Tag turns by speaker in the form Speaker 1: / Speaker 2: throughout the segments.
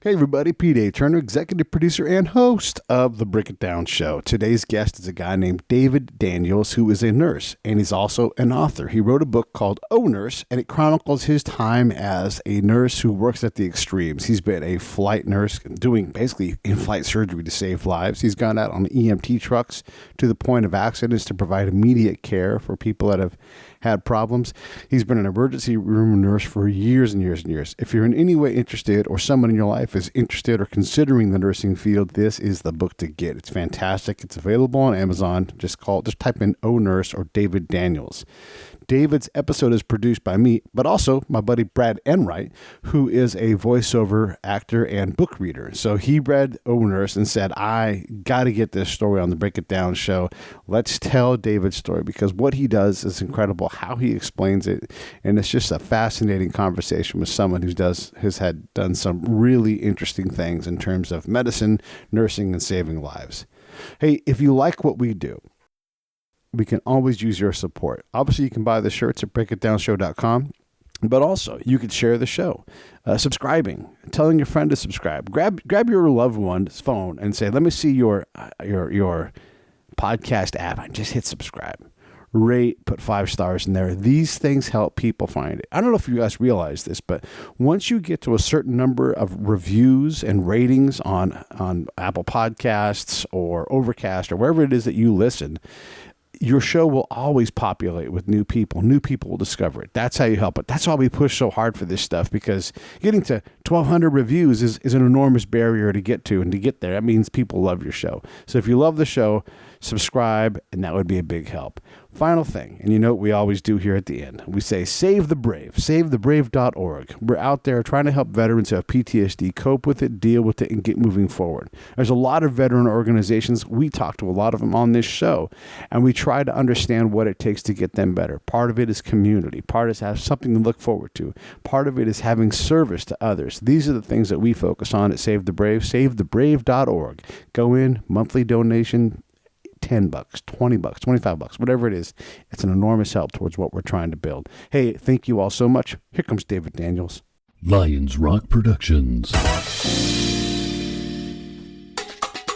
Speaker 1: Hey everybody, Pete A. Turner, executive producer and host of The Break It Down Show. Today's guest is a guy named David Daniels, who is a nurse, and he's also an author. He wrote a book called Oh Nurse, and it chronicles his time as a nurse who works at the extremes. He's been a flight nurse, doing basically in-flight surgery to save lives. He's gone out on EMT trucks to the point of accidents to provide immediate care for people that have had problems. He's been an emergency room nurse for years and years and years. If you're in any way interested, or someone in your life is interested or considering the nursing field, this is the book to get. It's fantastic. It's available on Amazon. Just type in Oh Nurse or David Daniels. David's episode is produced by me, but also my buddy Brad Enright, who is a voiceover actor and book reader. So he read Oh Nurse and said, I got to get this story on the Break It Down show. Let's tell David's story, because what he does is incredible, how he explains it. And it's just a fascinating conversation with someone who has done some really interesting things in terms of medicine, nursing, and saving lives. Hey, if you like what we do, we can always use your support. Obviously, you can buy the shirts at breakitdownshow.com, but also you could share the show, subscribing, telling your friend to subscribe. Grab your loved one's phone and say, "Let me see your podcast app," and just hit subscribe. Rate, put 5 stars in there. These things help people find it. I don't know if you guys realize this, but once you get to a certain number of reviews and ratings on Apple Podcasts or Overcast or wherever it is that you listen, your show will always populate with new people. New people will discover it. That's how you help it. That's why we push so hard for this stuff, because getting to 1,200 reviews is an enormous barrier to get to. And to get there, that means people love your show. So if you love the show, subscribe, and that would be a big help. Final thing, and you know what we always do here at the end. We say, save the brave, savethebrave.org. We're out there trying to help veterans who have PTSD cope with it, deal with it, and get moving forward. There's a lot of veteran organizations. We talk to a lot of them on this show, and we try to understand what it takes to get them better. Part of it is community. Part is have something to look forward to. Part of it is having service to others. These are the things that we focus on at Save the Brave, savethebrave.org. Go in, monthly donation, $10, $20, $25, whatever it is. It's an enormous help towards what we're trying to build. Hey, thank you all so much. Here comes David Daniels.
Speaker 2: Lions Rock Productions.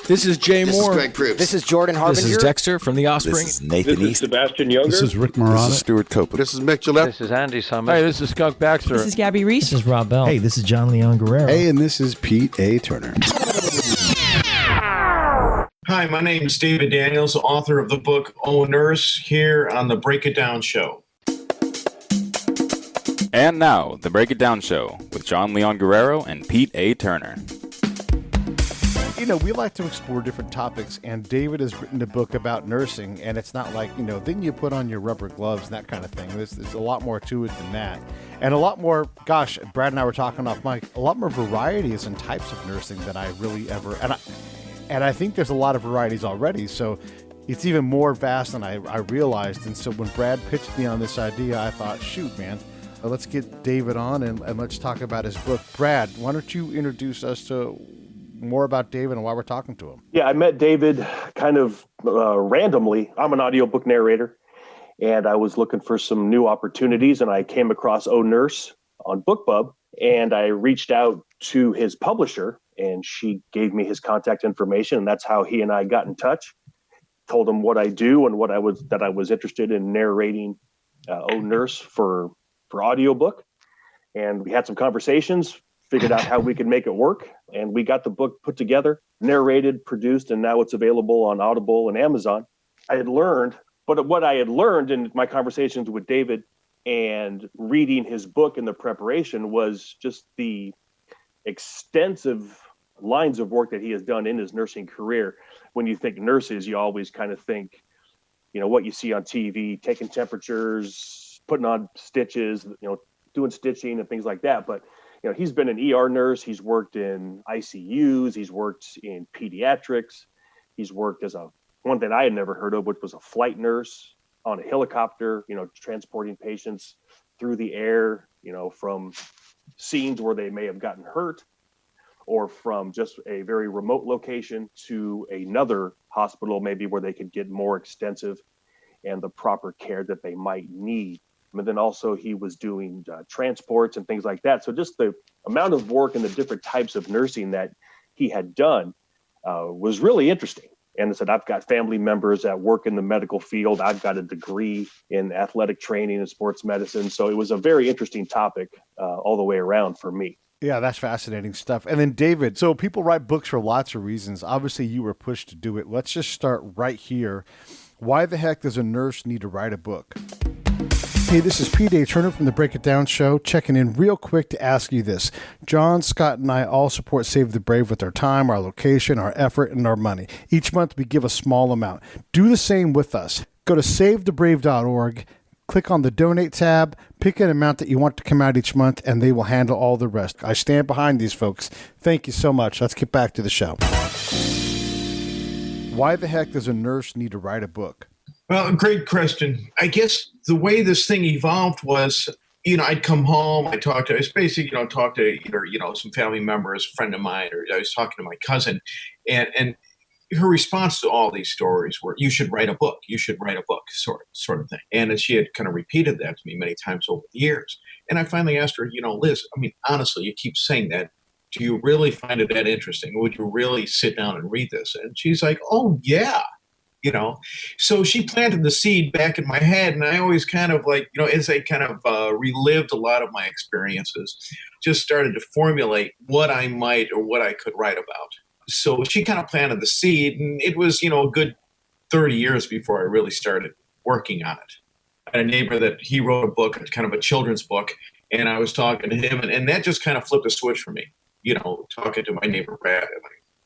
Speaker 3: This is Jay Moore.
Speaker 4: This is Greg Proops.
Speaker 5: This is Jordan Harbinger.
Speaker 3: This is Dexter from The Offspring.
Speaker 4: This is Nathan
Speaker 6: This
Speaker 4: East.
Speaker 6: is Sebastian Younger.
Speaker 1: This is Rick Marotta.
Speaker 4: This is Stuart Copeland.
Speaker 7: This is Mick Gillette.
Speaker 8: This is Andy Summers.
Speaker 3: Hey, this is Skunk Baxter.
Speaker 9: This is Gabby Reese.
Speaker 10: This is Rob Bell.
Speaker 11: Hey, this is John Leon Guerrero.
Speaker 1: Hey, and this is Pete A. Turner.
Speaker 12: Hi, my name is David Daniels, author of the book Oh Nurse, here on the Break It Down Show.
Speaker 13: And now, the Break It Down Show with John Leon Guerrero and Pete A. Turner.
Speaker 1: You know, we like to explore different topics, and David has written a book about nursing, and it's not like, then you put on your rubber gloves and that kind of thing. There's a lot more to it than that. And a lot more, gosh, Brad and I were talking off mic, a lot more varieties and types of nursing than I really ever, and I think there's a lot of varieties already, so it's even more vast than I realized. And so when Brad pitched me on this idea, I thought, shoot, man, let's get David on and let's talk about his book. Brad, why don't you introduce us to more about David and why we're talking to him?
Speaker 6: Yeah, I met David kind of randomly. I'm an audiobook narrator, and I was looking for some new opportunities, and I came across Oh Nurse on BookBub, and I reached out to his publisher, and she gave me his contact information, and that's how he and I got in touch. Told him what I do and that I was interested in narrating Oh Nurse for audiobook. And we had some conversations, figured out how we could make it work, and we got the book put together, narrated, produced, and now it's available on Audible and Amazon. What I had learned in my conversations with David and reading his book in the preparation was just the extensive lines of work that he has done in his nursing career. When you think nurses, you always kind of think, what you see on TV, taking temperatures, putting on stitches, doing stitching and things like that. But, he's been an ER nurse. He's worked in ICUs. He's worked in pediatrics. He's worked as one that I had never heard of, which was a flight nurse on a helicopter, transporting patients through the air, from scenes where they may have gotten hurt, or from just a very remote location to another hospital, maybe where they could get more extensive and the proper care that they might need. And then also he was doing transports and things like that. So just the amount of work and the different types of nursing that he had done was really interesting. And I said, I've got family members that work in the medical field. I've got a degree in athletic training and sports medicine. So it was a very interesting topic all the way around for me.
Speaker 1: Yeah, that's fascinating stuff. And then David, so people write books for lots of reasons. Obviously, you were pushed to do it. Let's just start right here. Why the heck does a nurse need to write a book? Hey, this is P.A. Turner from the Break It Down Show, checking in real quick to ask you this. John, Scott, and I all support Save the Brave with our time, our location, our effort, and our money. Each month, we give a small amount. Do the same with us. Go to savethebrave.org. Click on the donate tab, pick an amount that you want to come out each month, and they will handle all the rest. I stand behind these folks. Thank you so much. Let's get back to the show. Why the heck does a nurse need to write a book?
Speaker 12: Well, great question. I guess the way this thing evolved was, I'd come home, I was basically, talk to either, some family members, a friend of mine, or I was talking to my cousin, and her response to all these stories were, you should write a book, sort of thing. And she had kind of repeated that to me many times over the years. And I finally asked her, Liz, honestly, you keep saying that. Do you really find it that interesting? Would you really sit down and read this? And she's like, oh, yeah. So she planted the seed back in my head. And I always kind of as I kind of relived a lot of my experiences, just started to formulate what I might or what I could write about. So she kind of planted the seed, and it was, a good 30 years before I really started working on it. I had a neighbor that he wrote a book, kind of a children's book, and I was talking to him, and that just kind of flipped a switch for me, talking to my neighbor, Brad,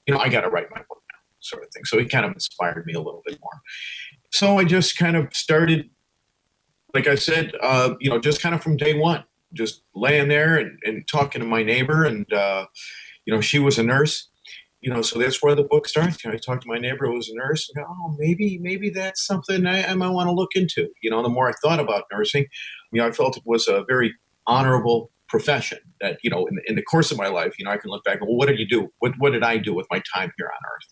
Speaker 12: and I got to write my book now, sort of thing. So he kind of inspired me a little bit more. So I just kind of started, like I said, just kind of from day one, just laying there and talking to my neighbor, and, she was a nurse. So that's where the book starts. I talked to my neighbor who was a nurse, and maybe that's something I might want to look into. The more I thought about nursing, I felt it was a very honorable profession that, in the course of my life, I can look back and, well, what did you do? What did I do with my time here on earth?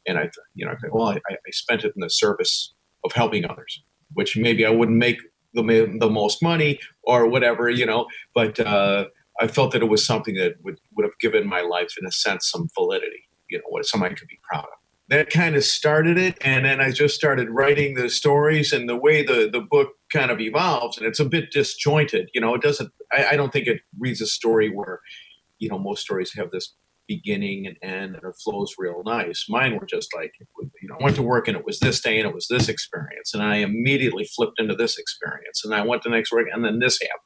Speaker 12: And I thought, well, I spent it in the service of helping others, which maybe I wouldn't make the most money or whatever, but I felt that it was something that would have given my life, in a sense, some validity, something I could be proud of. That kind of started it, and then I just started writing the stories, and the way the book kind of evolves, and it's a bit disjointed. It doesn't. I don't think it reads a story where, most stories have this beginning and end, and it flows real nice. Mine were just like, I went to work, and it was this day, and it was this experience, and I immediately flipped into this experience, and I went to next work, and then this happened.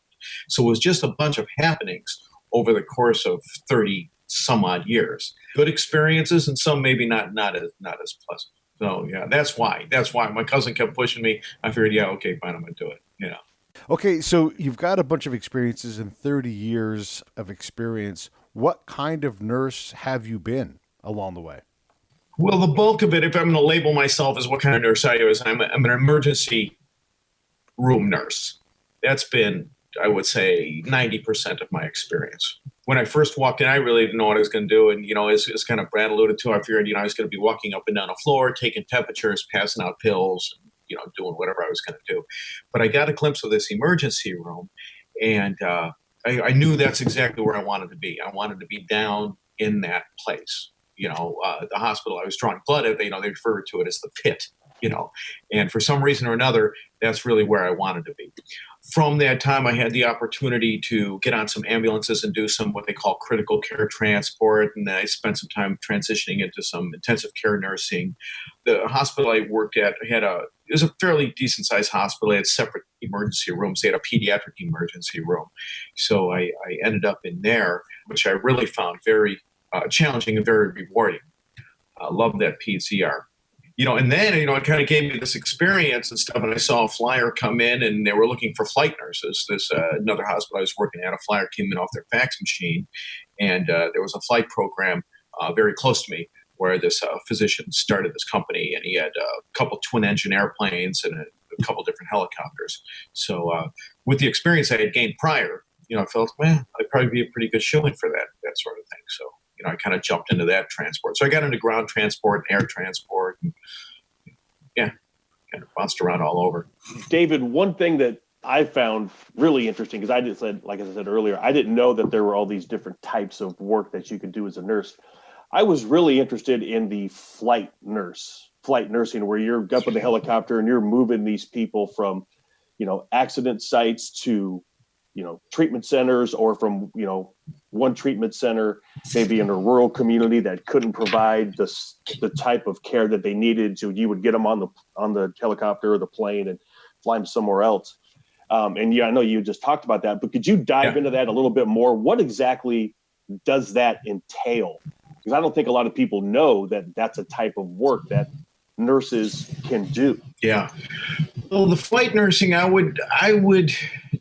Speaker 12: So it was just a bunch of happenings over the course of 30 some odd years. Good experiences, and some maybe not as pleasant. So yeah, that's why my cousin kept pushing me. I figured, yeah, okay, fine, I'm gonna do it.
Speaker 1: Okay, so you've got a bunch of experiences in 30 years of experience. What kind of nurse have you been along the way?
Speaker 12: Well, the bulk of it, if I'm going to label myself as what kind of nurse I was, I'm an emergency room nurse. That's been, I would say, 90% of my experience. When I first walked in, I really didn't know what I was going to do. And, as kind of Brad alluded to, I figured, I was going to be walking up and down a floor, taking temperatures, passing out pills, doing whatever I was going to do. But I got a glimpse of this emergency room, and I knew that's exactly where I wanted to be. I wanted to be down in that place. The hospital I was drawing blood at, they refer to it as the pit, and for some reason or another, that's really where I wanted to be. From that time, I had the opportunity to get on some ambulances and do some what they call critical care transport. And then I spent some time transitioning into some intensive care nursing. The hospital I worked at it was a fairly decent sized hospital. They had separate emergency rooms. They had a pediatric emergency room. So I ended up in there, which I really found very challenging and very rewarding. I love that PCR. And then, it kind of gave me this experience and stuff. And I saw a flyer come in, and they were looking for flight nurses. This another hospital I was working at, a flyer came in off their fax machine. And there was a flight program very close to me where this physician started this company. And he had a couple twin engine airplanes and a couple different helicopters. So with the experience I had gained prior, I felt, well, I'd probably be a pretty good shoo-in for that sort of thing. So I kind of jumped into that transport. So I got into ground transport and air transport. And, kind of bounced around all over.
Speaker 6: David, one thing that I found really interesting, because like I said earlier, I didn't know that there were all these different types of work that you could do as a nurse. I was really interested in the flight nursing, where you're up in the helicopter and you're moving these people from, accident sites to, treatment centers, or from, one treatment center, maybe in a rural community that couldn't provide the type of care that they needed. So you would get them on the helicopter or the plane and fly them somewhere else. And I know you just talked about that, but could you dive into that a little bit more? What exactly does that entail? Because I don't think a lot of people know that that's a type of work that nurses can do.
Speaker 12: Yeah. Well, the flight nursing, I would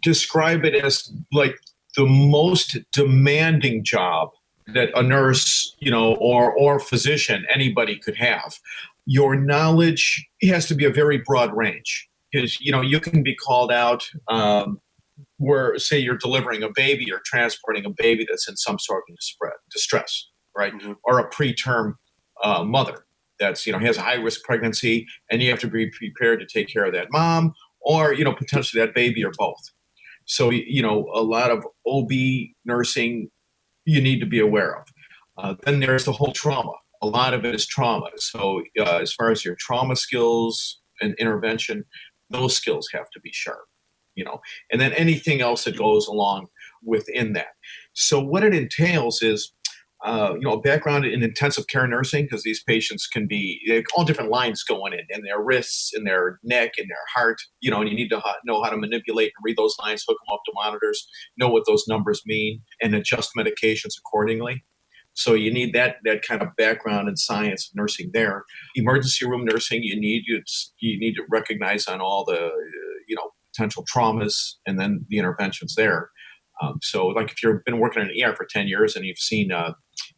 Speaker 12: describe it as like the most demanding job that a nurse, or physician, anybody could have. Your knowledge has to be a very broad range, because, you can be called out where, say, you're delivering a baby or transporting a baby that's in some sort of distress, right? Mm-hmm. Or a preterm mother that's, has a high risk pregnancy, and you have to be prepared to take care of that mom, or, potentially that baby, or both. So, a lot of OB nursing you need to be aware of. Then there's the whole trauma. A lot of it is trauma. So as far as your trauma skills and intervention, those skills have to be sharp, and then anything else that goes along within that. So what it entails is, a background in intensive care nursing, because these patients can be all different lines going in their wrists, in their neck, in their heart, and you need to know how to manipulate and read those lines, hook them up to monitors, know what those numbers mean, and adjust medications accordingly. So you need that kind of background in science nursing there. Emergency room nursing, you need to recognize on all the potential traumas, and then the interventions there. So like if you've been working in an ER for 10 years and you've seen,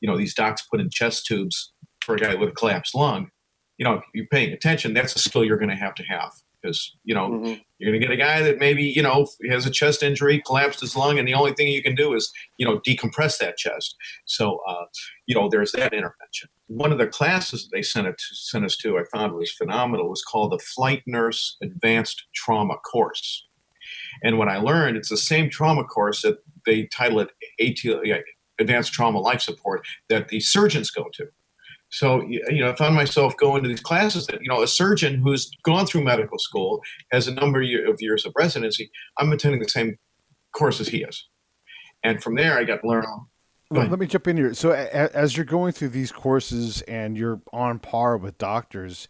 Speaker 12: these docs put in chest tubes for a guy with a collapsed lung, if you're paying attention, that's a skill you're going to have, because, mm-hmm. You're going to get a guy that maybe, has a chest injury, collapsed his lung, and the only thing you can do is, decompress that chest. So, there's that intervention. One of the classes they sent us to, I found was phenomenal, was called the Flight Nurse Advanced Trauma Course. And when I learned, it's the same trauma course that they title it Advanced Trauma Life Support, that the surgeons go to. So, I found myself going to these classes that, a surgeon who's gone through medical school, has a number of years of residency, I'm attending the same course as he is. And from there, I got to learn.
Speaker 1: Let me jump in here. So as you're going through these courses and you're on par with doctors,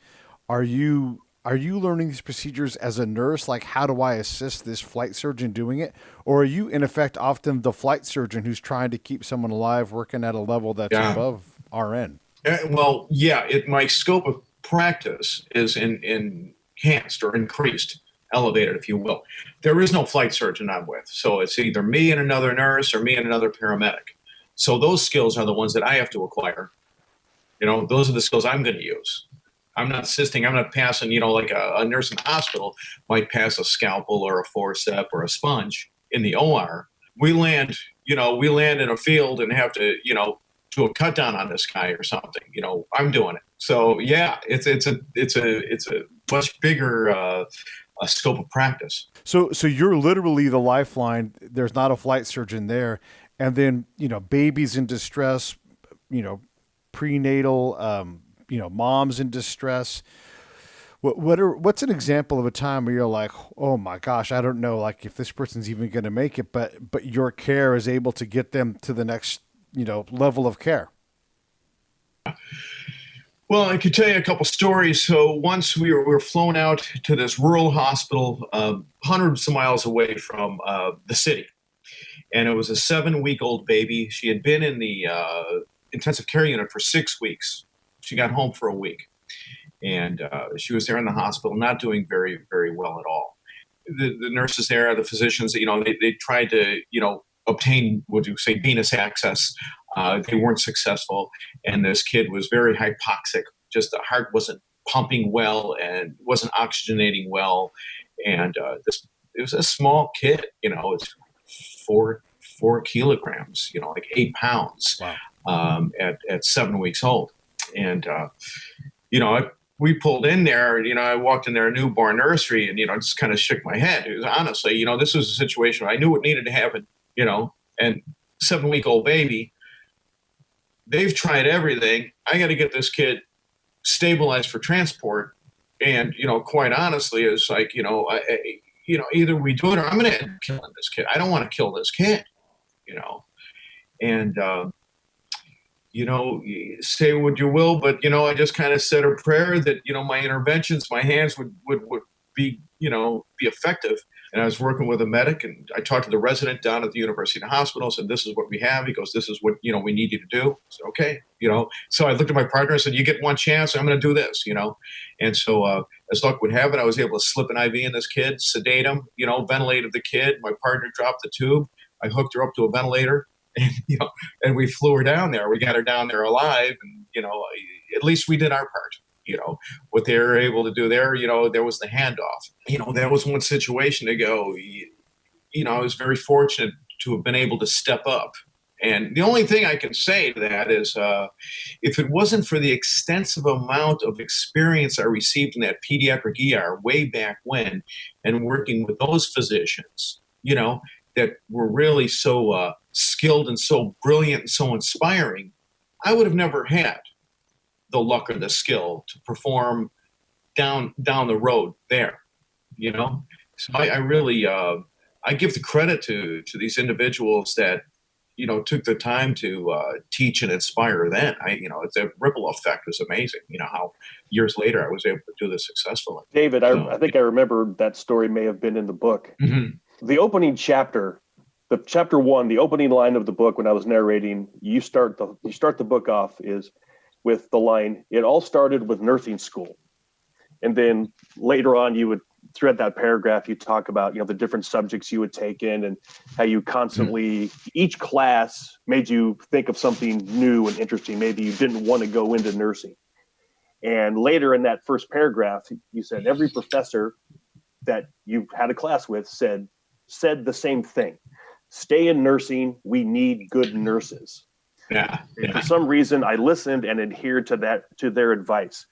Speaker 1: are you learning these procedures as a nurse? Like, how do I assist this flight surgeon doing it? Or are you, in effect, often the flight surgeon who's trying to keep someone alive, working at a level that's above RN?
Speaker 12: My scope of practice is enhanced or increased, elevated, if you will. There is no flight surgeon I'm with. So it's either me and another nurse or me and another paramedic. So those skills are the ones that I have to acquire. Those are the skills I'm going to use. I'm not passing, like a nurse in the hospital might pass a scalpel or a forceps or a sponge in the OR. We land in a field and have to, do a cut down on this guy or something. I'm doing it. So yeah, it's a much bigger scope of practice.
Speaker 1: So you're literally the lifeline. There's not a flight surgeon there, and then babies in distress, prenatal. Moms in distress. What's an example of a time where you're like, oh my gosh, I don't know, like if this person's even going to make it, but your care is able to get them to the next, level of care?
Speaker 12: Well, I could tell you a couple stories. So once we were flown out to this rural hospital, hundreds of miles away from the city. And it was a 7-week-old baby. She had been in the intensive care unit for 6 weeks. She got home for a week, and she was there in the hospital, not doing very, very well at all. The nurses there, the physicians, they tried to, obtain, venous access. They weren't successful, and this kid was very hypoxic. Just the heart wasn't pumping well and wasn't oxygenating well, and it was a small kid. It's 4 kilograms. Like 8 pounds. Wow. At 7 weeks old. And, we pulled in there, I walked in their newborn nursery and, just kind of shook my head. It was honestly, this was a situation where I knew what needed to happen, and 7-week-old baby, they've tried everything. I got to get this kid stabilized for transport. And, quite honestly, it's like, either we do it or I'm going to end up killing this kid. I don't want to kill this kid, and, say what you will, but, I just kind of said a prayer that, my interventions, my hands would be, be effective. And I was working with a medic, and I talked to the resident down at the University Hospital, said, this is what we have. He goes, this is what, we need you to do. I said, okay, So I looked at my partner and said, you get one chance, I'm going to do this, And so as luck would have it, I was able to slip an IV in this kid, sedate him, ventilated the kid. My partner dropped the tube. I hooked her up to a ventilator. And, and we flew her down there. We got her down there alive. And, at least we did our part. What they were able to do there, there was the handoff. That was one situation to go, I was very fortunate to have been able to step up. And the only thing I can say to that is if it wasn't for the extensive amount of experience I received in that pediatric ER way back when and working with those physicians, that were really so skilled and so brilliant and so inspiring, I would have never had the luck or the skill to perform down the road there, So I really, I give the credit to these individuals that, took the time to teach and inspire then. The ripple effect was amazing, how years later I was able to do this successfully.
Speaker 6: David, I think I remember that story may have been in the book.
Speaker 12: Mm-hmm.
Speaker 6: The opening chapter, the chapter 1, the opening line of the book when I was narrating, you start the book off is with the line, it all started with nursing school. And then later on, you would, throughout that paragraph, you talk about, the different subjects you would take in and how you constantly, each class made you think of something new and interesting. Maybe you didn't want to go into nursing. And later in that first paragraph, you said every professor that you had a class with said the same thing. Stay in nursing. We need good nurses.
Speaker 12: Yeah.
Speaker 6: For some reason, I listened and adhered to their advice.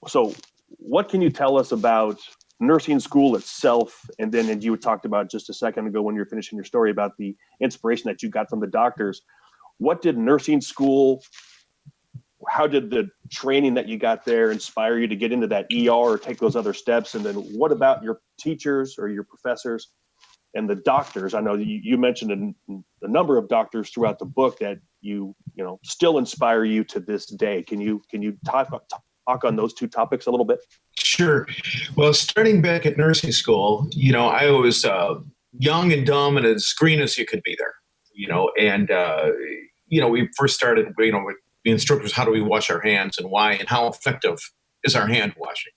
Speaker 6: So what can you tell us about nursing school itself? And then, and you talked about just a second ago when you were finishing your story about the inspiration that you got from the doctors. What did nursing school, how did the training that you got there inspire you to get into that ER or take those other steps? And then what about your teachers or your professors and the doctors? I know you mentioned a number of doctors throughout the book that you still inspire you to this day. Can you talk on those two topics a little bit?
Speaker 12: Sure. Well, starting back at nursing school, I was young and dumb and as green as you could be there, and we first started, with the instructors, how do we wash our hands and why, and how effective is our hand washing?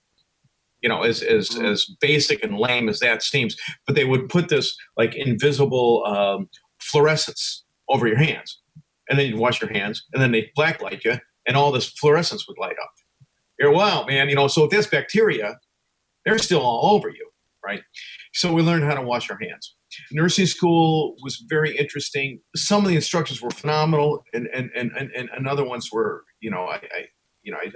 Speaker 12: As basic and lame as that seems, but they would put this like invisible fluorescence over your hands, and then you'd wash your hands, and then they'd blacklight you, and all this fluorescence would light up. You're, wow, man, so if that's bacteria, they're still all over you, right? So we learned how to wash our hands. Nursing school was very interesting. Some of the instructors were phenomenal, and other ones were, I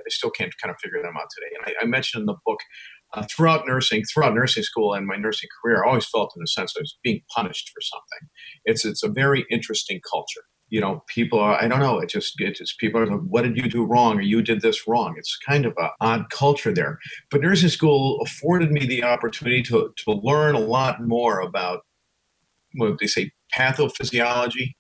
Speaker 12: still can't kind of figure them out today. And I mentioned in the book, throughout nursing school and my nursing career, I always felt in a sense I was being punished for something. It's a very interesting culture. People are, I don't know, it's just people are like, what did you do wrong? Or you did this wrong. It's kind of an odd culture there. But nursing school afforded me the opportunity to learn a lot more about what they say, pathophysiology,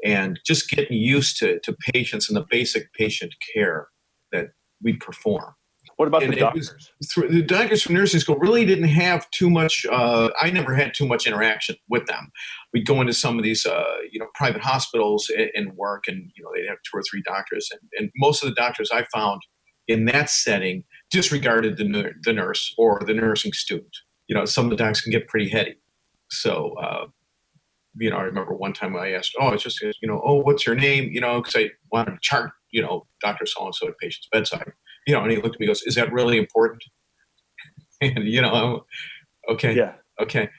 Speaker 12: and just getting used to patients and the basic patient care that we perform.
Speaker 6: What about the doctors?
Speaker 12: The doctors from nursing school really didn't have too much. I never had too much interaction with them. We'd go into some of these, private hospitals and work, and they'd have 2 or 3 doctors, and most of the doctors I found in that setting disregarded the nurse or the nursing student. Some of the docs can get pretty heady. So, I remember one time I asked, it's just, what's your name? Because I wanted to chart, Dr. So-and-so at patient's bedside. And he looked at me and goes, is that really important? And, I'm, okay.
Speaker 6: Yeah.
Speaker 12: Okay.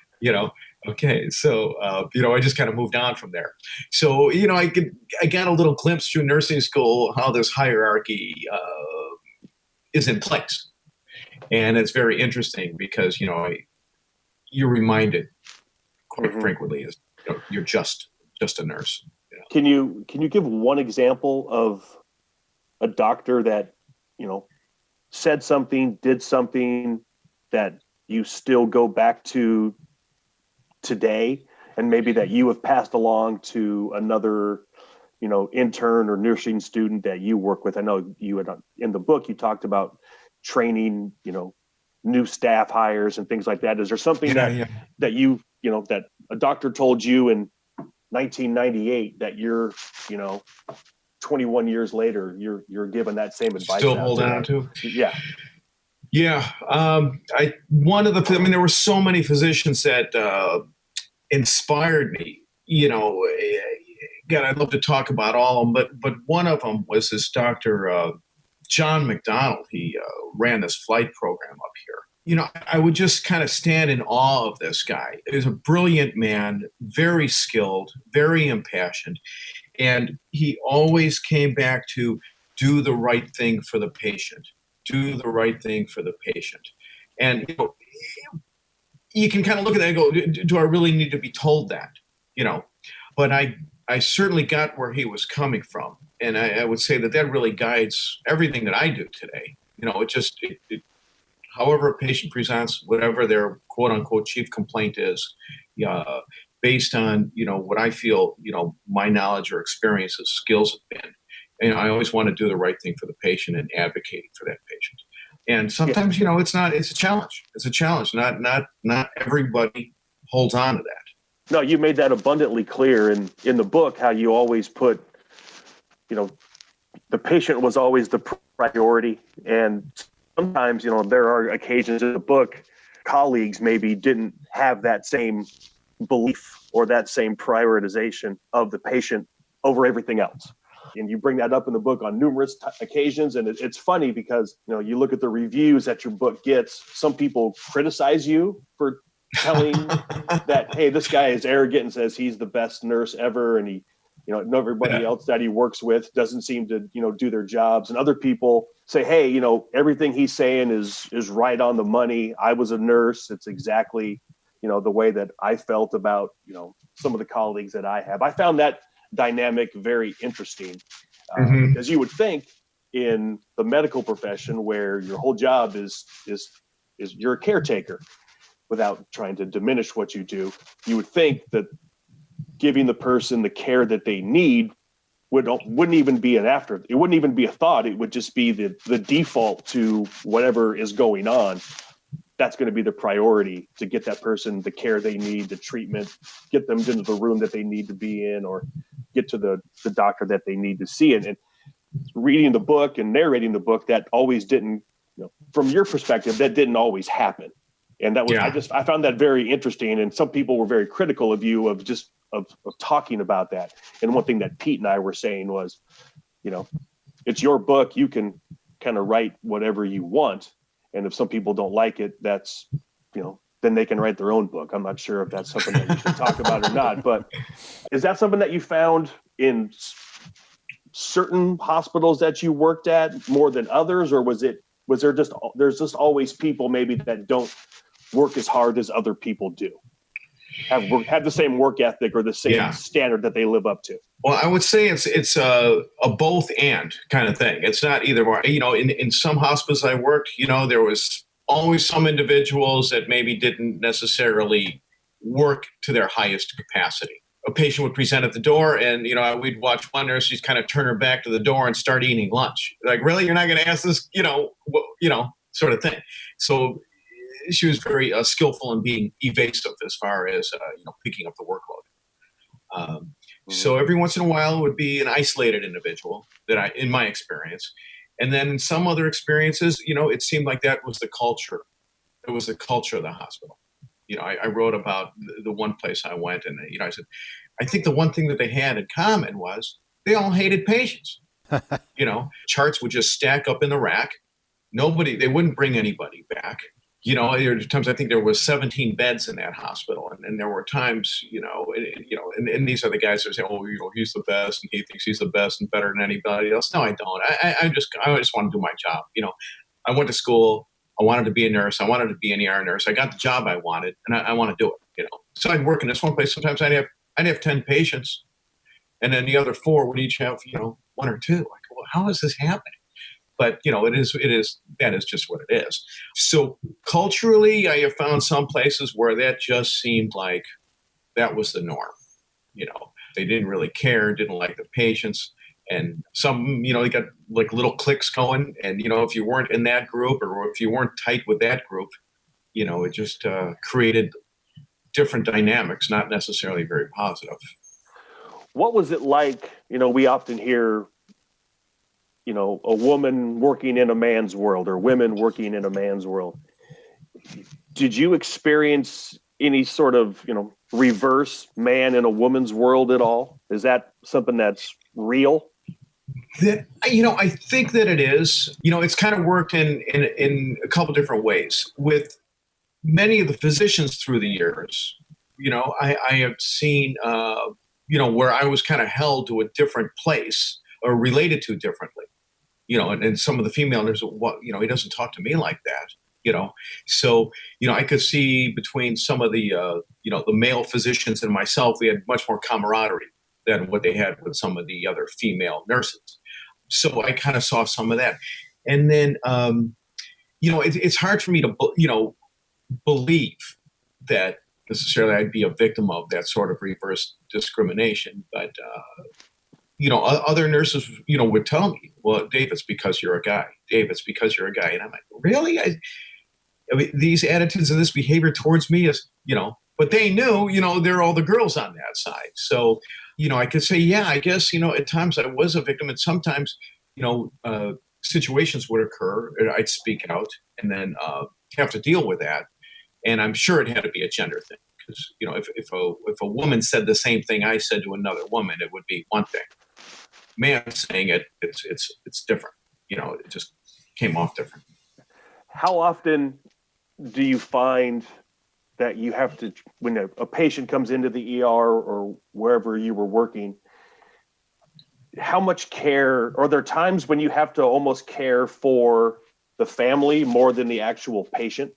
Speaker 12: Okay. So, I just kind of moved on from there. So, I got a little glimpse through nursing school, how this hierarchy is in place. And it's very interesting because, you're reminded quite frequently is you're just a nurse.
Speaker 6: Can you give one example of a doctor that, said something, did something that you still go back to today, and maybe that you have passed along to another, intern or nursing student that you work with? I know you had, in the book, you talked about training, new staff hires and things like that. Is there something that you, that a doctor told you in 1998 that you're, 21 years later, you're given that same advice?
Speaker 12: Still hold on to?
Speaker 6: Yeah.
Speaker 12: Yeah. There were so many physicians that inspired me, God, I'd love to talk about all of them, but one of them was this Dr. John McDonald. He ran this flight program up here. I would just kind of stand in awe of this guy. He was a brilliant man, very skilled, very impassioned. And he always came back to do the right thing for the patient. Do the right thing for the patient. And you can kind of look at that and go, do I really need to be told that? But I certainly got where he was coming from. And I would say that really guides everything that I do today. However a patient presents, whatever their quote unquote chief complaint is, based on, what I feel, my knowledge or experiences, skills have been. And I always want to do the right thing for the patient and advocating for that patient. And sometimes, it's a challenge. It's a challenge. Not everybody holds on to that.
Speaker 6: No, you made that abundantly clear in the book, how you always put, the patient was always the priority. And sometimes, there are occasions in the book, colleagues maybe didn't have that same belief or that same prioritization of the patient over everything else. And you bring that up in the book on numerous occasions. And it's funny because, you look at the reviews that your book gets. Some people criticize you for telling that, hey, this guy is arrogant and says he's the best nurse ever. And he, everybody else that he works with doesn't seem to, do their jobs. And other people say, hey, everything he's saying is right on the money. I was a nurse. It's exactly, the way that I felt about, some of the colleagues that I have. I found that dynamic very interesting, because you would think in the medical profession where your whole job is you're a caretaker, without trying to diminish what you do, you would think that giving the person the care that they need wouldn't even be it wouldn't even be a thought. It would just be the default to whatever is going on. That's going to be the priority, to get that person the care they need, the treatment, get them into the room that they need to be in, or get to the doctor that they need to see. And reading the book and narrating the book, that always didn't, from your perspective, that didn't always happen. And that was, I found that very interesting. And some people were very critical of you of talking about that. And one thing that Pete and I were saying was, it's your book. You can kind of write whatever you want. And if some people don't like it, that's, then they can write their own book. I'm not sure if that's something that you should talk about or not, but is that something that you found in certain hospitals that you worked at more than others? Or there's just always people maybe that don't work as hard as other people do, have the same work ethic or the same standard that they live up to?
Speaker 12: Well, I would say it's a both and kind of thing. It's not either or. In some hospitals I worked, there was always some individuals that maybe didn't necessarily work to their highest capacity. A patient would present at the door, and we'd watch one nurse just kind of turn her back to the door and start eating lunch. Like, really, you're not going to ask this, sort of thing. So she was very skillful in being evasive as far as picking up the workload. So every once in a while it would be an isolated individual in my experience. And then in some other experiences, it seemed like that was the culture. It was the culture of the hospital. I wrote about the one place I went, and I said, I think the one thing that they had in common was they all hated patients. Charts would just stack up in the rack. They wouldn't bring anybody back. There were times I think there was 17 beds in that hospital, and there were times, and these are the guys that say, oh, he's the best, and he thinks he's the best and better than anybody else. No, I don't. I just want to do my job. I went to school. I wanted to be a nurse. I wanted to be an ER nurse. I got the job I wanted, and I want to do it. So I'd work in this one place. Sometimes I'd have 10 patients, and then the other 4 would each have 1 or 2. Like, well, how is this happening? But that is just what it is. So culturally, I have found some places where that just seemed like that was the norm. They didn't really care, didn't like the patients. And some, they got like little cliques going. And, if you weren't in that group or if you weren't tight with that group, it just created different dynamics, not necessarily very positive.
Speaker 6: What was it like? We often hear, a woman working in a man's world or women working in a man's world. Did you experience any sort of, reverse man in a woman's world at all? Is that something that's real?
Speaker 12: I think that it is. It's kind of worked in a couple different ways. With many of the physicians through the years, I have seen, where I was kind of held to a different place or related to differently. And some of the female nurses, he doesn't talk to me like that. So, I could see between some of the, the male physicians and myself, we had much more camaraderie than what they had with some of the other female nurses. So I kind of saw some of that. And then, it's hard for me to, believe that necessarily I'd be a victim of that sort of reverse discrimination. But, other nurses, would tell me, well, Dave, it's because you're a guy. Dave, it's because you're a guy. And I'm like, really? I mean, these attitudes and this behavior towards me is, but they knew, they're all the girls on that side. So, I could say, yeah, I guess, at times I was a victim, and sometimes, situations would occur, and I'd speak out and then have to deal with that. And I'm sure it had to be a gender thing, because, if a woman said the same thing I said to another woman, it would be one thing. Man saying it, it's different. It just came off different.
Speaker 6: How often do you find that you have to, when a patient comes into the ER or wherever you were working, how much care, are there times when you have to almost care for the family more than the actual patient?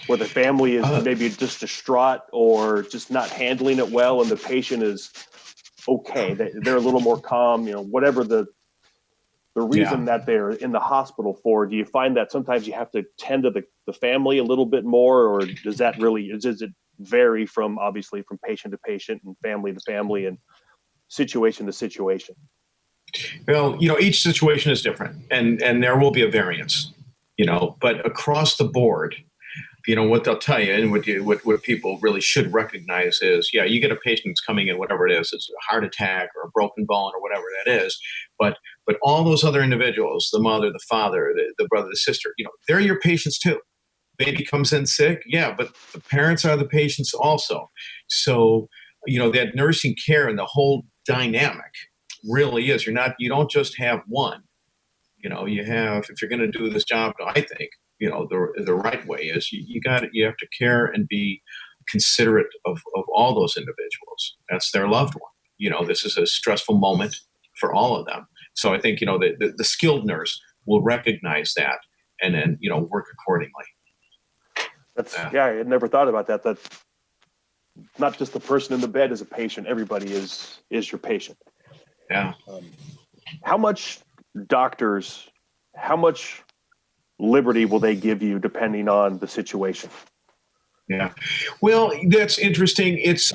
Speaker 6: Where the family is maybe just distraught or just not handling it well, and the patient is okay, they're a little more calm, whatever the reason that they're in the hospital for. Do you find that sometimes you have to tend to the family a little bit more, or does it vary from patient to patient and family to family and situation to situation?
Speaker 12: Well, each situation is different, and there will be a variance, but across the board, what they'll tell you, and what people really should recognize is, you get a patient that's coming in, whatever it is, it's a heart attack or a broken bone or whatever that is, but all those other individuals, the mother, the father, the brother, the sister, they're your patients too. Baby comes in sick, but the parents are the patients also. So, that nursing care and the whole dynamic really is, you don't just have one. You have, if you're going to do this job, I think, the right way is you have to care and be considerate of all those individuals. That's their loved one. This is a stressful moment for all of them. So I think, the skilled nurse will recognize that and then, work accordingly.
Speaker 6: I had never thought about that. That not just the person in the bed is a patient. Everybody is your patient.
Speaker 12: Yeah.
Speaker 6: How much liberty will they give you depending on the situation?
Speaker 12: Yeah. Well, that's interesting. It's,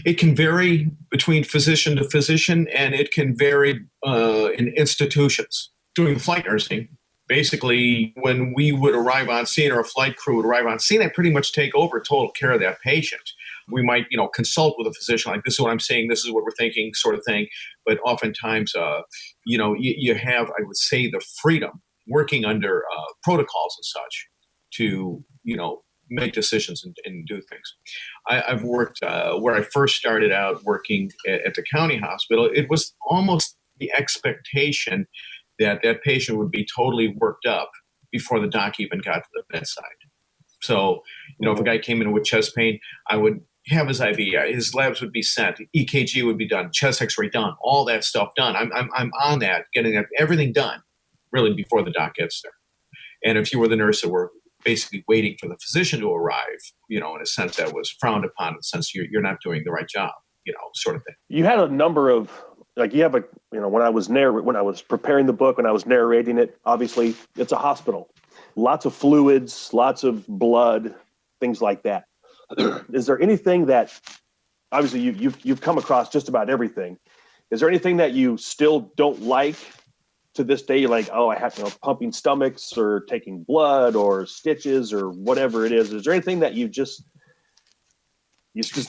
Speaker 12: it can vary between physician to physician, and it can vary in institutions. Doing flight nursing, basically, when we would arrive on scene or a flight crew would arrive on scene, I pretty much take over total care of that patient. We might, consult with a physician, like, this is what I'm seeing, this is what we're thinking, sort of thing. But oftentimes, you have, I would say, the freedom working under protocols and such to, make decisions and do things. I've worked where I first started out working at the county hospital. It was almost the expectation that that patient would be totally worked up before the doc even got to the bedside. So, if a guy came in with chest pain, I would have his IV, his labs would be sent, EKG would be done, chest X-ray done, all that stuff done. I'm on that, getting everything done really before the doc gets there. And if you were the nurse that were basically waiting for the physician to arrive, in a sense that was frowned upon, in the sense you're not doing the right job, sort of thing.
Speaker 6: You had a number of, like, you have a, when I was preparing the book, when I was narrating it, obviously it's a hospital, lots of fluids, lots of blood, things like that. Is there anything that, obviously you've come across just about everything. Is there anything that you still don't like to this day? You're like, oh, I have pumping stomachs or taking blood or stitches or whatever it is. Is there anything that you just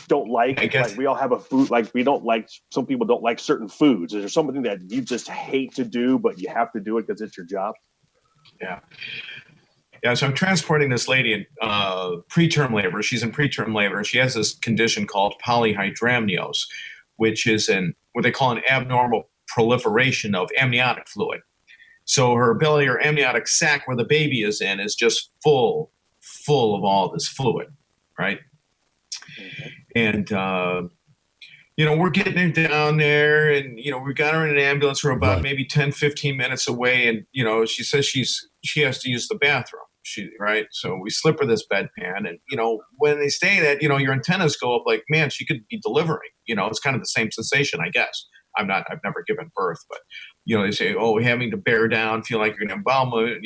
Speaker 6: don't like?
Speaker 12: I guess,
Speaker 6: like, we all have a food, like, some people don't like certain foods. Is there something that you just hate to do, but you have to do it because it's your job?
Speaker 12: Yeah. Yeah, so I'm transporting this lady in preterm labor. She's in preterm labor. She has this condition called polyhydramnios, which is what they call an abnormal proliferation of amniotic fluid. So her amniotic sac where the baby is in is just full of all this fluid, right? Mm-hmm. And, we're getting her down there, and, we got her in an ambulance. We're about maybe 10, 15 minutes away. And, she says she has to use the bathroom. Right. So we slip her this bedpan, and, when they say that, your antennas go up like, man, she could be delivering, it's kind of the same sensation, I guess. I've never given birth, but, they say, oh, having to bear down, feel like you're going to embalm, it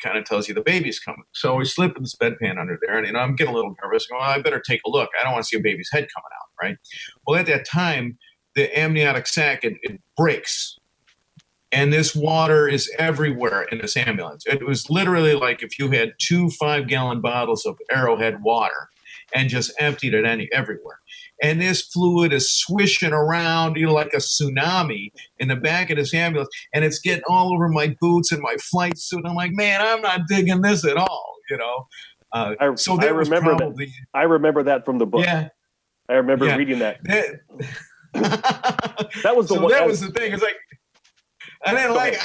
Speaker 12: kind of tells you the baby's coming. So we slip this bedpan under there, and, I'm getting a little nervous. Well, I better take a look. I don't want to see a baby's head coming out. Right. Well, at that time, the amniotic sac, it breaks. And this water is everywhere in this ambulance. It was literally like if you had 2 5-gallon bottles of Arrowhead water and just emptied it everywhere. And this fluid is swishing around, like a tsunami in the back of this ambulance. And it's getting all over my boots and my flight suit. I'm like, man, I'm not digging this at all,
Speaker 6: I remember that from the book.
Speaker 12: Yeah.
Speaker 6: I remember reading that. That was the one.
Speaker 12: That was the thing. It's like, I didn't like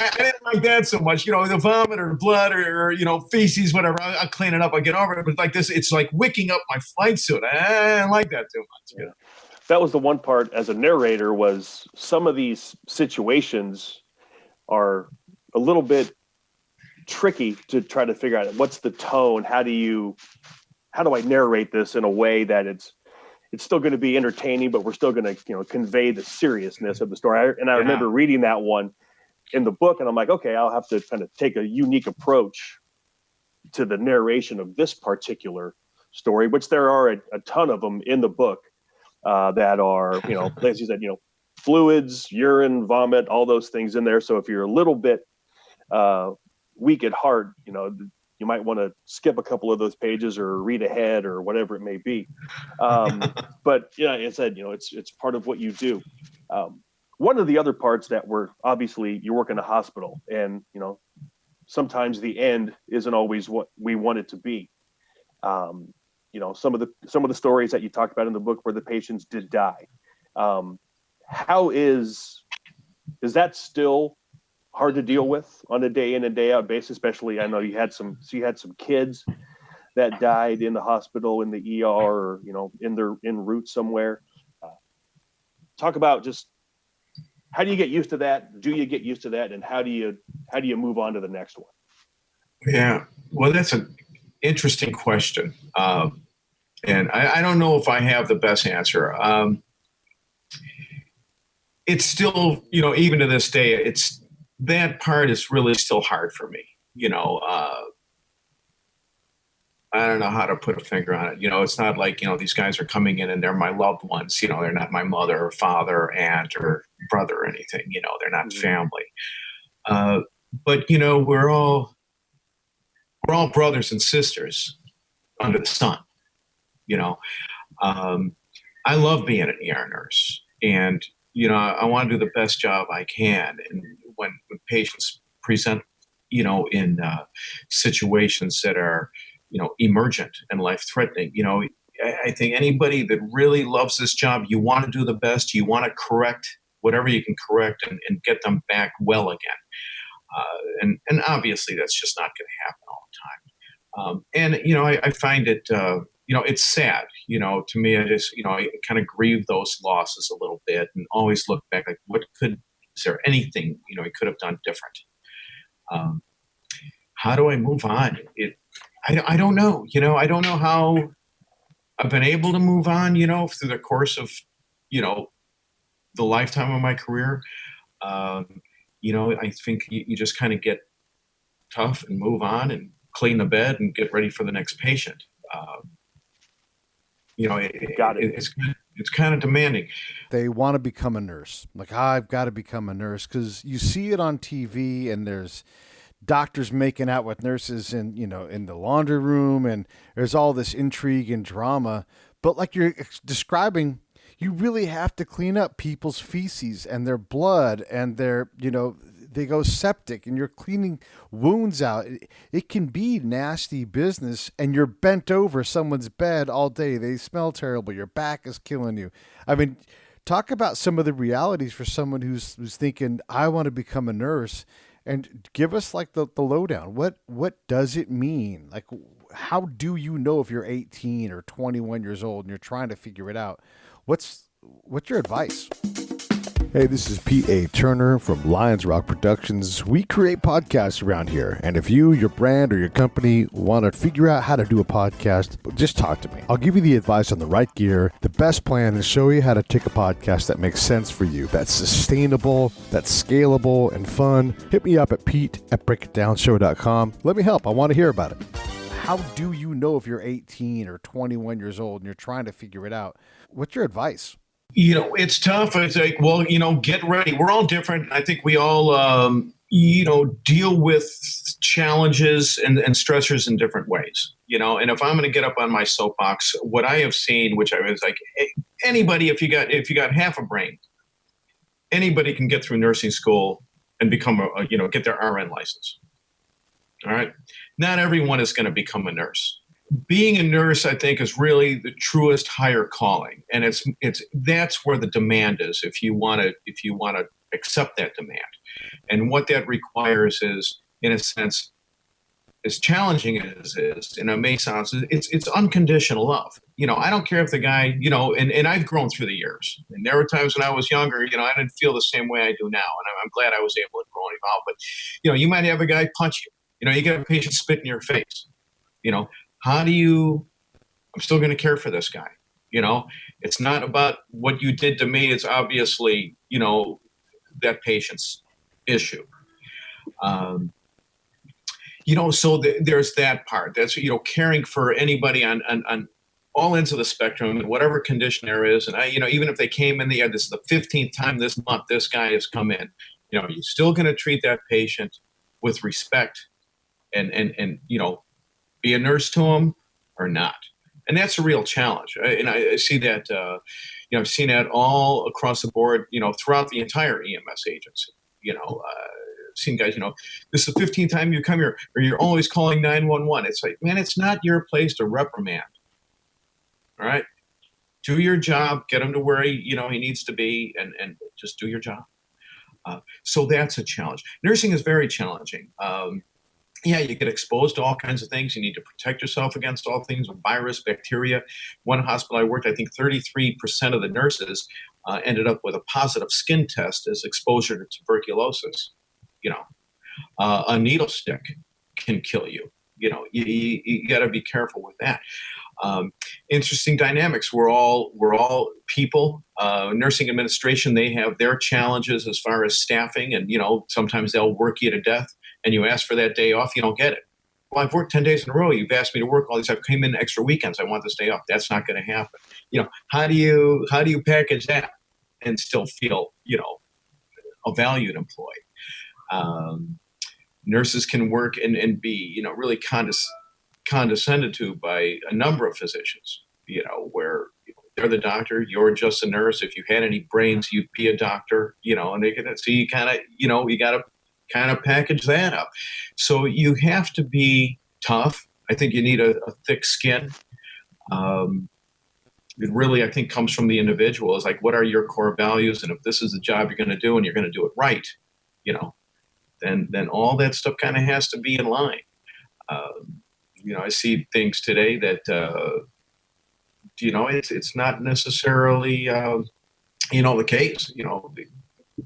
Speaker 12: that so much, the vomit or blood or feces, whatever. I'll clean it up. I'll get over it. But like this, it's like wicking up my flight suit. I didn't like that too much.
Speaker 6: Yeah. That was the one part as a narrator, was some of these situations are a little bit tricky to try to figure out what's the tone. How do I narrate this in a way that it's still going to be entertaining, but we're still going to, convey the seriousness of the story. I remember reading that one in the book, and I'm like, okay, I'll have to kind of take a unique approach to the narration of this particular story, which there are a ton of them in the book that are, as you said, fluids, urine, vomit, all those things in there. So if you're a little bit weak at heart, you might want to skip a couple of those pages or read ahead or whatever it may be. But it said, it's part of what you do. One of the other parts that obviously you work in a hospital, and, sometimes the end isn't always what we want it to be. Some of the stories that you talked about in the book where the patients did die. How is that still hard to deal with on a day in and day out basis? Especially, I know you had some kids that died in the hospital, in the ER, or, en route somewhere. Talk about just, how do you get used to that? Do you get used to that? And how do you move on to the next one?
Speaker 12: Yeah, well, that's an interesting question. And I don't know if I have the best answer. It's still, even to this day, that part is really still hard for me. I don't know how to put a finger on it. It's not like, these guys are coming in and they're my loved ones. They're not my mother or father, aunt or brother or anything. They're not family. But, we're all brothers and sisters under the sun. I love being an ER nurse, and, I want to do the best job I can. And when patients present, in situations that are, emergent and life-threatening, I think anybody that really loves this job, you want to do the best, you want to correct whatever you can correct and get them back well again. And obviously that's just not going to happen all the time. I find it, it's sad, to me. I just, I kind of grieve those losses a little bit and always look back, like, is there anything, he could have done different? How do I move on? I don't know. I don't know how I've been able to move on, through the course of, the lifetime of my career. I think you just kind of get tough and move on and clean the bed and get ready for the next patient.
Speaker 6: Got it.
Speaker 12: It's kind of demanding.
Speaker 1: They want to become a nurse. Like, I've got to become a nurse, because you see it on TV, and there's doctors making out with nurses in the laundry room, and there's all this intrigue and drama. But like you're describing, you really have to clean up people's feces and their blood and their, they go septic, and you're cleaning wounds out. It can be nasty business, and you're bent over someone's bed all day. They smell terrible. Your back is killing you. I mean, talk about some of the realities for someone who's thinking, I want to become a nurse, and give us like the lowdown. What does it mean? Like, how do you know if you're 18 or 21 years old and you're trying to figure it out? What's your advice? Hey, this is Pete A. Turner from Lions Rock Productions. We create podcasts around here, and if you, your brand, or your company want to figure out how to do a podcast, just talk to me. I'll give you the advice on the right gear, the best plan, and show you how to take a podcast that makes sense for you, that's sustainable, that's scalable, and fun. Hit me up at pete@breakitdownshow.com. Let me help. I want to hear about it. How do you know if you're 18 or 21 years old and you're trying to figure it out? What's your advice?
Speaker 12: It's tough. It's like, well, get ready. We're all different. I think we all, deal with challenges and stressors in different ways, and if I'm going to get up on my soapbox, what I have seen, which I was like, anybody, if you got half a brain, anybody can get through nursing school and become get their RN license. All right. Not everyone is going to become a nurse. Being a nurse, I think, is really the truest higher calling, and that's where the demand is. If you want to accept that demand, and what that requires is, in a sense, as challenging as it is, and it may sound, it's unconditional love. I don't care if the guy, and I've grown through the years, and there were times when I was younger, I didn't feel the same way I do now, and I'm glad I was able to grow and evolve. But you might have a guy punch you. You get a patient spit in your face. I'm still going to care for this guy. It's not about what you did to me. It's obviously, that patient's issue. So there's that part. That's, caring for anybody on all ends of the spectrum, and whatever condition there is. And even if they came in this is the 15th time this month, this guy has come in, you're still going to treat that patient with respect and be a nurse to them or not. And that's a real challenge. And I see that, I've seen that all across the board, throughout the entire EMS agency. Seen guys, this is the 15th time you come here, or you're always calling 911. It's like, man, it's not your place to reprimand. All right. Do your job, get him to where he needs to be, and just do your job. So that's a challenge. Nursing is very challenging. You get exposed to all kinds of things. You need to protect yourself against all things, virus, bacteria. One hospital I worked, I think 33% of the nurses ended up with a positive skin test as exposure to tuberculosis. A needle stick can kill you. You got to be careful with that. Interesting dynamics. We're all people. Nursing administration, they have their challenges as far as staffing, and sometimes they'll work you to death. And you ask for that day off, you don't get it. Well, I've worked 10 days in a row. You've asked me to work all these. I've came in extra weekends. I want this day off. That's not going to happen. How do you package that and still feel, a valued employee? Nurses can work and be, really condescended to by a number of physicians, where they're the doctor, you're just a nurse. If you had any brains, you'd be a doctor, and they can see you kind of, you got to kind of package that up. So you have to be tough. I think you need a thick skin. It really, I think, comes from the individual. It's like, what are your core values? And if this is the job you're going to do and you're going to do it right, then all that stuff kind of has to be in line. I see things today that, it's not necessarily, the case.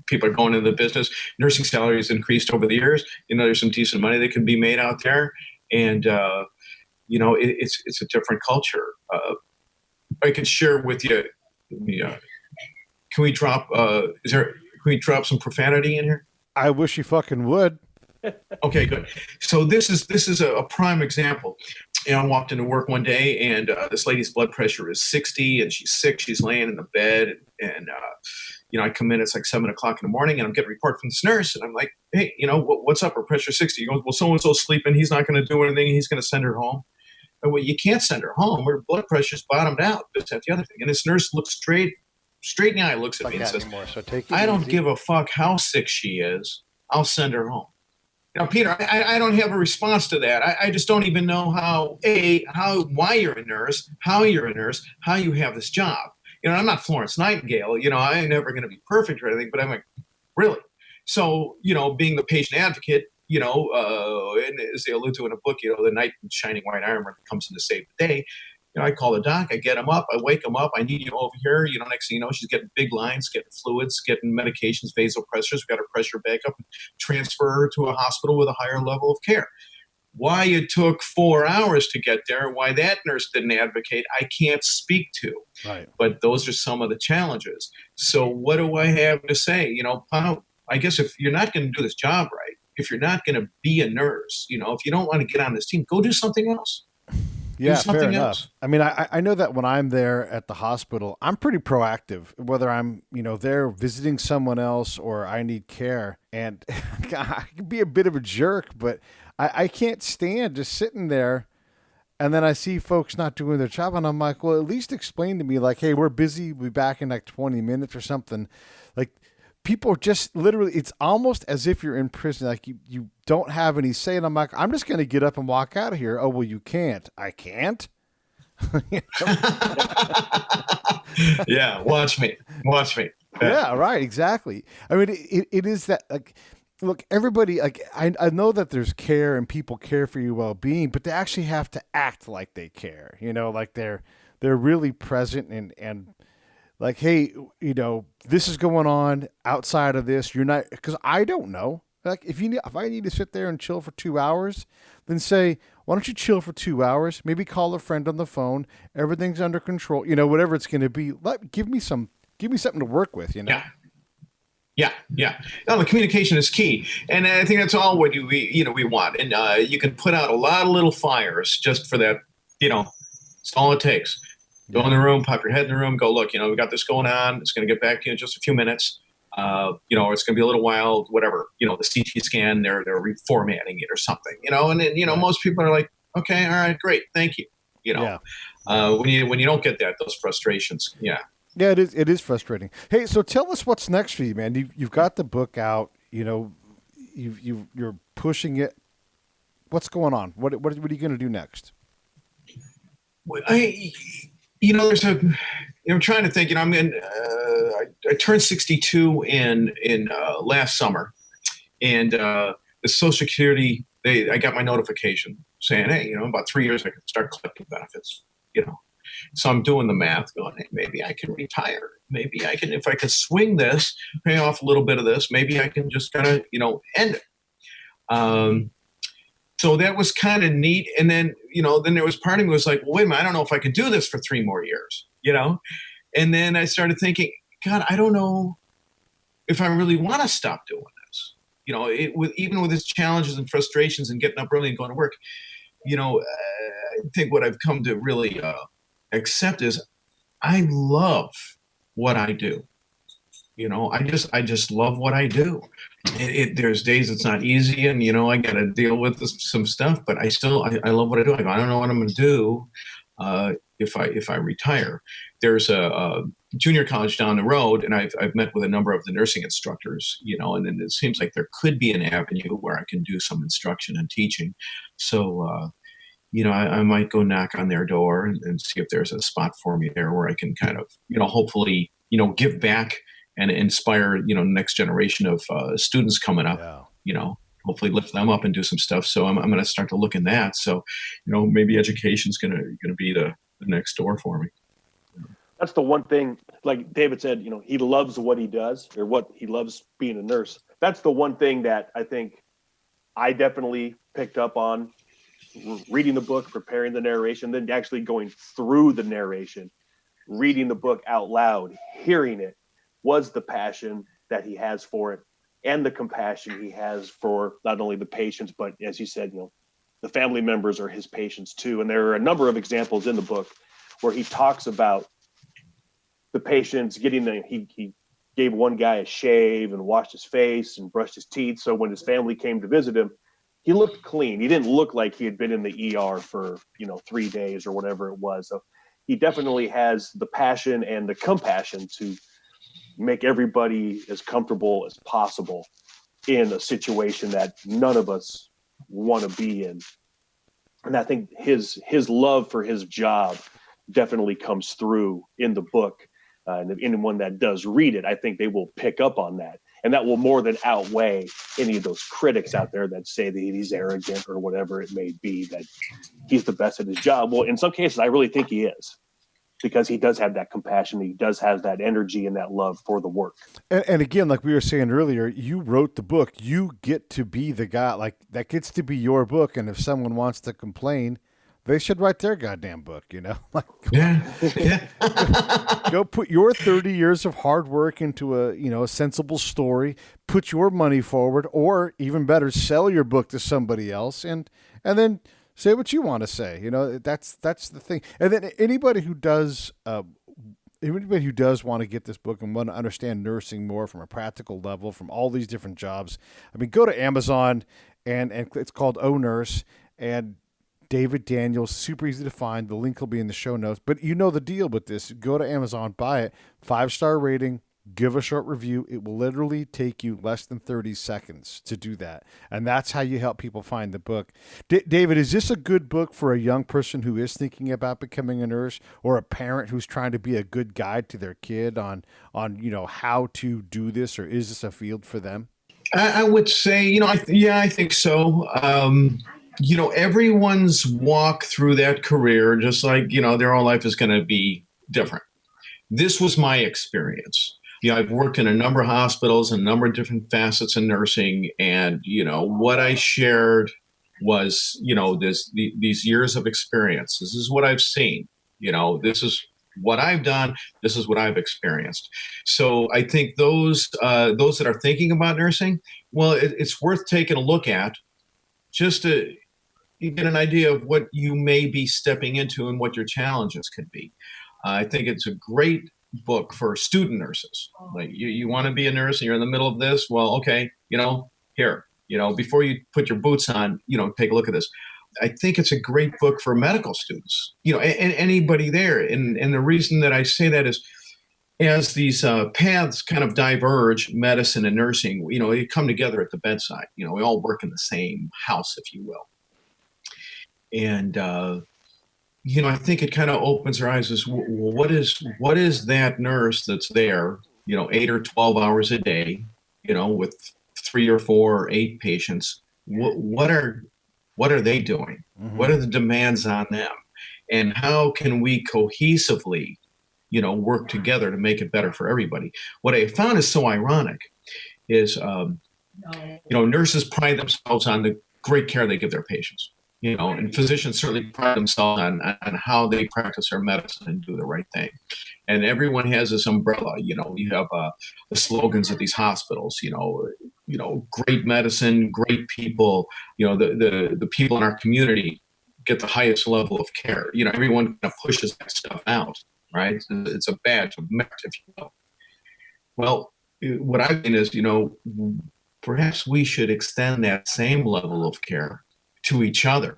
Speaker 12: people are going into the business. Nursing salaries increased over the years. There's some decent money that can be made out there. And, it's a different culture. I could share with you. Can we drop some profanity in here?
Speaker 1: I wish you fucking would.
Speaker 12: Okay, good. So this is a prime example. I walked into work one day, and this lady's blood pressure is 60, and she's sick. She's laying in the bed, and I come in. It's like 7 o'clock in the morning, and I'm getting a report from this nurse, and I'm like, hey, what's up? Her pressure 60. He goes, well, so and so's sleeping. He's not going to do anything. He's going to send her home. And, well, you can't send her home. Her blood pressure's bottomed out. That's the other thing. And this nurse looks straight in the eye, looks at me and says, I don't give a fuck how sick she is. I'll send her home. Peter, I don't have a response to that. I just don't even know why you're a nurse, how you're a nurse, how you have this job. I'm not Florence Nightingale. I'm never going to be perfect or anything, but I'm like, really? So, being the patient advocate, and as they allude to in a book, the knight in shining white armor comes in to save the day. I call the doc, I get him up, I wake him up, I need you over here. Next thing you know, she's getting big lines, getting fluids, getting medications, vasopressors. We got her pressure back up, and transfer her to a hospital with a higher level of care. Why it took 4 hours to get there, why that nurse didn't advocate, I can't speak to.
Speaker 1: Right.
Speaker 12: But those are some of the challenges. So what do I have to say? I guess if you're not going to do this job right, if you're not going to be a nurse, if you don't want to get on this team, go do something else.
Speaker 1: Yeah, fair enough. I mean, I know that when I'm there at the hospital, I'm pretty proactive, whether I'm, there visiting someone else or I need care. And I can be a bit of a jerk, but I can't stand just sitting there and then I see folks not doing their job. And I'm like, well, at least explain to me, like, hey, we're busy. We'll be back in like 20 minutes or something. Like, people just literally, it's almost as if you're in prison. Like you don't have any say. And I'm like, I'm just going to get up and walk out of here. Oh, well, you can't. I can't.
Speaker 12: Yeah. Watch me.
Speaker 1: Yeah, right. Exactly. I mean, it is that, like, look, everybody, like, I know that there's care and people care for your well-being, but they actually have to act like they care, like they're really present and like, hey, this is going on outside of this. You're not, because I don't know. Like, if I need to sit there and chill for 2 hours, then say, why don't you chill for 2 hours? Maybe call a friend on the phone. Everything's under control. Whatever it's going to be. Give me something to work with.
Speaker 12: Yeah. No, the communication is key, and I think that's all what we want. And you can put out a lot of little fires just for that. It's all it takes. Go in the room, pop your head in the room, go, look, we got this going on. It's going to get back to you in just a few minutes. Or it's going to be a little while, whatever. The CT scan, they're reformatting it or something, and then, most people are like, okay, all right, great. Thank you. When you don't get that, those frustrations. Yeah.
Speaker 1: Yeah, it is frustrating. Hey, so tell us what's next for you, man. You've got the book out, you're pushing it. What's going on? What are you going to do next?
Speaker 12: I'm trying to think. I turned 62 in last summer, and the Social Security, I got my notification saying, hey, in about 3 years I can start collecting benefits. So I'm doing the math, going, hey, maybe I can retire. Maybe I can, if I can swing this, pay off a little bit of this. Maybe I can just kind of end it. So that was kind of neat. And then, then there was part of me was like, well, wait a minute, I don't know if I could do this for 3 more years, And then I started thinking, God, I don't know if I really want to stop doing this. Even with its challenges and frustrations and getting up early and going to work, I think what I've come to really accept is I love what I do. I just love what I do. There's days it's not easy, and I got to deal with some stuff, but I love what I do. I don't know what I'm going to do if I retire. There's a junior college down the road, and I've met with a number of the nursing instructors, and then it seems like there could be an avenue where I can do some instruction and teaching. So, I might go knock on their door and see if there's a spot for me there where I can kind of, hopefully, give back and inspire, the next generation of students coming up, hopefully lift them up and do some stuff. So I'm going to start to look in that. So, maybe education's going to be the next door for me.
Speaker 6: That's the one thing, like David said, he loves what he does, or what he loves being a nurse. That's the one thing that I think I definitely picked up on reading the book, preparing the narration, then actually going through the narration, reading the book out loud, hearing it, was the passion that he has for it, and the compassion he has for not only the patients, but as you said, the family members are his patients too. And there are a number of examples in the book where he talks about the patients he gave one guy a shave and washed his face and brushed his teeth. So when his family came to visit him, he looked clean. He didn't look like he had been in the ER for, 3 days or whatever it was. So he definitely has the passion and the compassion to make everybody as comfortable as possible in a situation that none of us want to be in. And I think his love for his job definitely comes through in the book. And if anyone that does read it, I think they will pick up on that. And that will more than outweigh any of those critics out there that say that he's arrogant or whatever it may be, that he's the best at his job. Well, in some cases, I really think he is, because he does have that compassion. He does have that energy and that love for the work.
Speaker 1: And again, like we were saying earlier, you wrote the book. You get to be the guy, like that gets to be your book. And if someone wants to complain, they should write their goddamn book, Like, go put your 30 years of hard work into a sensible story, put your money forward, or even better, sell your book to somebody else and then say what you want to say. That's the thing. And then anybody who does want to get this book and want to understand nursing more from a practical level, from all these different jobs, go to Amazon and it's called Oh Nurse, and David Daniels, super easy to find. The link will be in the show notes. But you know the deal with this. Go to Amazon, buy it, 5-star rating, give a short review. It will literally take you less than 30 seconds to do that. And that's how you help people find the book. David, is this a good book for a young person who is thinking about becoming a nurse, or a parent who's trying to be a good guide to their kid on how to do this, or is this a field for them?
Speaker 12: I would say, I think so. Everyone's walk through that career, just like, their whole life is going to be different. This was my experience. I've worked in a number of hospitals and a number of different facets in nursing. And, what I shared was, these years of experience. This is what I've seen. This is what I've done. This is what I've experienced. So I think those that are thinking about nursing, well, it's worth taking a look at, just to get an idea of what you may be stepping into and what your challenges could be. I think it's a great book for student nurses. Like you want to be a nurse and you're in the middle of this. Well, okay, here, before you put your boots on, take a look at this. I think it's a great book for medical students, and anybody there. And the reason that I say that is, as these paths kind of diverge, medicine and nursing, they come together at the bedside. We all work in the same house, if you will. And, I think it kind of opens our eyes as, well, what is that nurse that's there, 8 or 12 hours a day, with 3 or 4 or 8 patients? What are they doing? Mm-hmm. What are the demands on them? And how can we cohesively, work together to make it better for everybody? What I found is so ironic is, nurses pride themselves on the great care they give their patients. And physicians certainly pride themselves on how they practice their medicine and do the right thing. And everyone has this umbrella. You have the slogans at these hospitals. Great medicine, great people. The people in our community get the highest level of care. Everyone kind of pushes that stuff out, right? It's a badge of merit, if you will. Well, what I mean is, perhaps we should extend that same level of care to each other.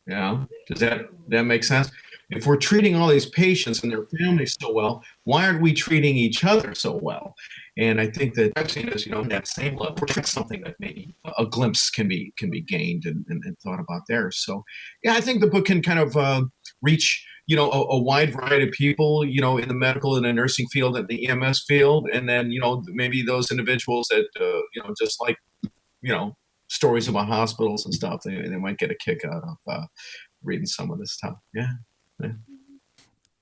Speaker 12: Does that make sense? If we're treating all these patients and their families so well, why aren't we treating each other so well? And I think that I've seen this, that same level, that's something that maybe a glimpse can be gained and thought about there. So, I think the book can kind of reach, a wide variety of people, in the medical and the nursing field and the EMS field, and then, maybe those individuals that, just like, stories about hospitals and stuff, they might get a kick out of reading some of this stuff. Yeah.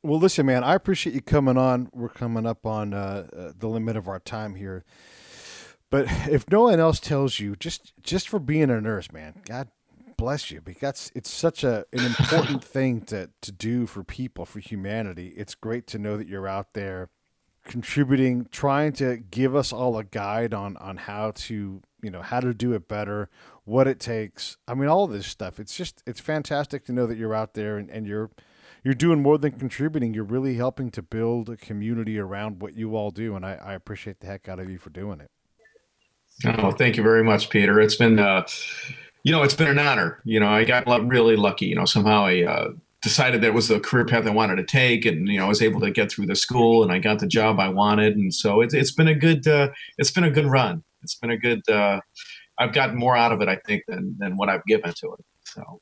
Speaker 4: Well, listen, man, I appreciate you coming on. We're coming up on the limit of our time here. But if no one else tells you, just for being a nurse, man, God bless you, because it's such an important thing to do for people, for humanity. It's great to know that you're out there contributing, trying to give us all a guide on how to, how to do it better, what it takes. I mean, all of this stuff. It's fantastic to know that you're out there and you're doing more than contributing. You're really helping to build a community around what you all do. And I appreciate the heck out of you for doing it.
Speaker 12: Oh, thank you very much, Peter. It's been, it's been an honor. I got really lucky. Somehow I decided that was the career path I wanted to take, and I was able to get through the school, and I got the job I wanted, and so it's been a good run. It's been a good. I've gotten more out of it, I think, than what I've given to it. So,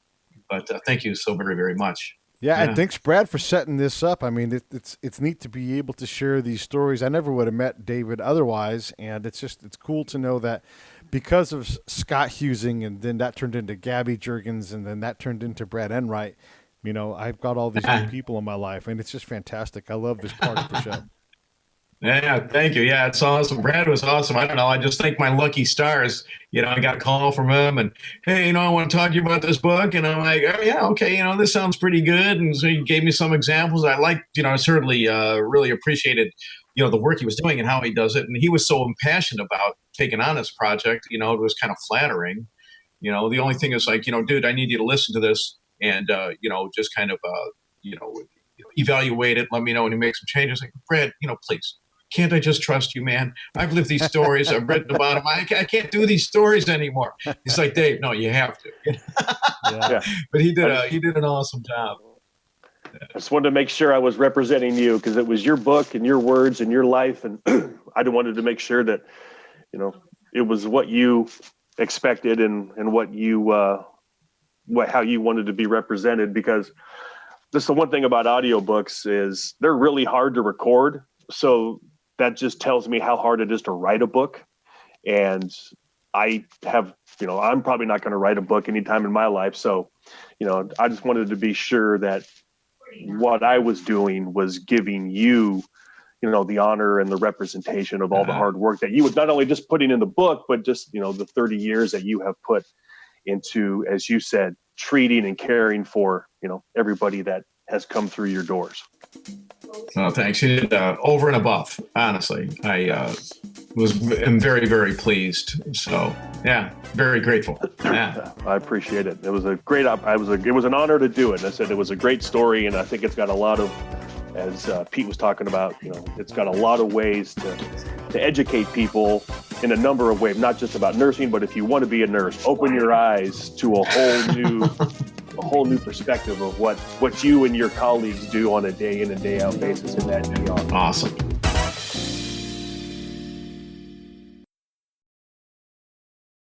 Speaker 12: but thank you so very, very much.
Speaker 4: Yeah, and thanks, Brad, for setting this up. I mean, it's neat to be able to share these stories. I never would have met David otherwise, and it's cool to know that because of Scott Husing, and then that turned into Gabby Juergens, and then that turned into Brad Enright. I've got all these new people in my life, and it's just fantastic. I love this part of the show.
Speaker 12: Yeah, thank you. Yeah, it's awesome. Brad was awesome. I don't know. I just thank my lucky stars. I got a call from him and, hey, I want to talk to you about this book. And I'm like, oh, yeah, okay, this sounds pretty good. And so he gave me some examples. I liked, I certainly really appreciated, the work he was doing and how he does it. And he was so impassioned about taking on this project, it was kind of flattering. The only thing is like, dude, I need you to listen to this and, just kind of, evaluate it. Let me know when you make some changes. Like, Brad, please. Can't I just trust you, man? I've lived these stories. I've written about them. I can't do these stories anymore. He's like, Dave, no, you have to.
Speaker 6: Yeah.
Speaker 12: But he did an awesome job.
Speaker 6: I just wanted to make sure I was representing you because it was your book and your words and your life. And I wanted to make sure that, it was what you expected and what you, how you wanted to be represented, because this the one thing about audiobooks is they're really hard to record. So that just tells me how hard it is to write a book. And I have, I'm probably not going to write a book anytime in my life. So, I just wanted to be sure that what I was doing was giving you, the honor and the representation of all the hard work that you would not only just putting in the book, but just, the 30 years that you have put into, as you said, treating and caring for, everybody that has come through your doors.
Speaker 12: Oh, thanks. You did over and above. Honestly, I am very, very pleased. So, yeah, very grateful. Yeah,
Speaker 6: I appreciate it. It was a great. It was an honor to do it. And I said it was a great story, and I think it's got a lot of, as Pete was talking about, it's got a lot of ways to educate people in a number of ways, not just about nursing, but if you want to be a nurse, open your eyes to a whole new perspective of what you and your colleagues do on a day in and day out basis in that ER.
Speaker 12: Awesome.